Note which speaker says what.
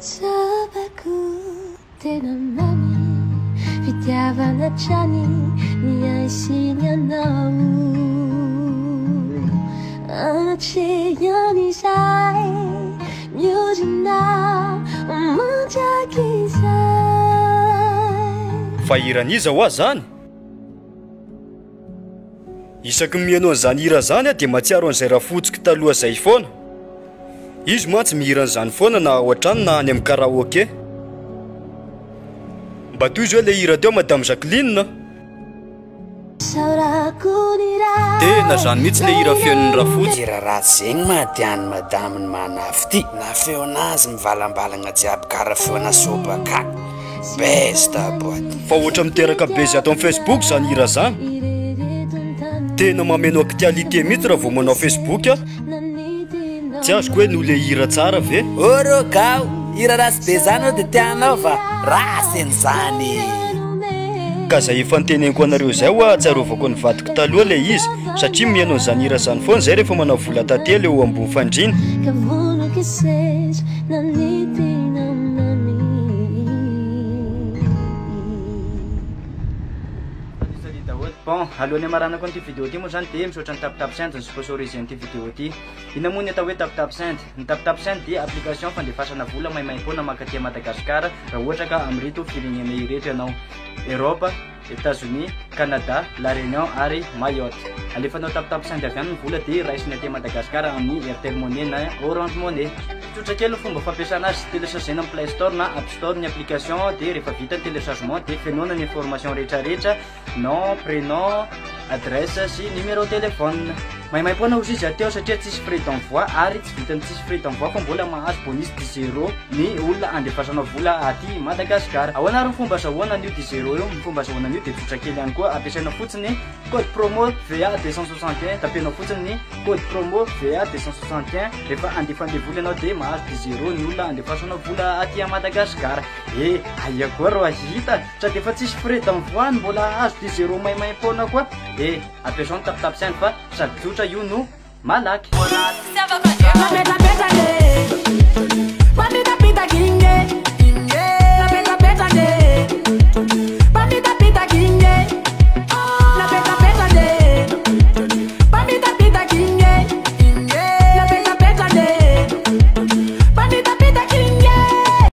Speaker 1: Sabaku tena nani fitiavana trany ny aisiny anao anatreany izay miorina manjaky izay
Speaker 2: fa iraniza ho zany isaky mihaino an'izany hira zany dia matsiaro an'izay raha fotsiky taloha zay foana izy mantsy mihiran'izany foana na ao an-trano na any amin'ny karaoke mba toy izy hoe le hira teo madame Jacqueline tena zany mihitsy le hira feon'ny rafotsy
Speaker 3: raha zegny mahatiany madame ny manafy ty na feonazy mivalambalagna jiaby karaha feona sobaka besta boaty
Speaker 2: fa ohatra miteraka bezy ato amin'ny Facebook zany hira zany tena mameno actualité mihitsy raha vao manao Facebook tsy azoko hoe no le hira tsara ve
Speaker 3: orokao hira rasy be zany ao dia tianao fa rasiny zany
Speaker 2: ka zay efa niteneniko anareo zay ho atsarovako ny vadiko taloha le izy satria mihaino an'izany hira zany foana zay rehefa manao vola tantely eo ambony fandriana
Speaker 4: bon alohan'ny amaranako an'ity vidéo ty moa zany dia misaotra ny tapitap sainte ny sponsorisé an'ity vidéo ty ina moa ny atao hoe tapitap sainte ny tapitap sainte dia application fandefasana vola maimaimpoana mankatia Madagasikara raha ohatra ka amin'irito firenena ireto ianao Europe, États-Unis, Canada, La Réunion ary Mayotte. Alefanao tapitap sainte avy any ny vola dia raisiny aty Madagasikara amin'ny Airtel Money na Orange Money. Tsotra kely ny fomba fampiasana azy téléchargena amin'ny Play Store na App Store ny application dia rehefa vita ny téléchargement dia fenona ny information rehetrarehetra nom, prénom, adresse sy numéro téléphone. Maimaimpoana ozy izy ateo satria tsisy frais d'envoi ary tsy vitany tsisy frais d'envoi fa mbola mahazo bonus 10 € ny olona andefasanao vola aty Madagasikara. Ao anarany fomba azahoana an'io 10 € io, ny fomba azahoana an'io dia tsotra kely ihany koa ampiasaina fotsiny code promo VA 261 tapenao fotsiny ny code promo VA 261 rehefa andefande vola ianao dia mahazo 10 € ny olona andefasanao vola aty Madagasikara. Aia koa rô hita sady efa tsisy frais d'envoi mbola azo 10 € maimaimpoana koa ampiasao ny tapitap sainte fa sady tsotra io no malaky.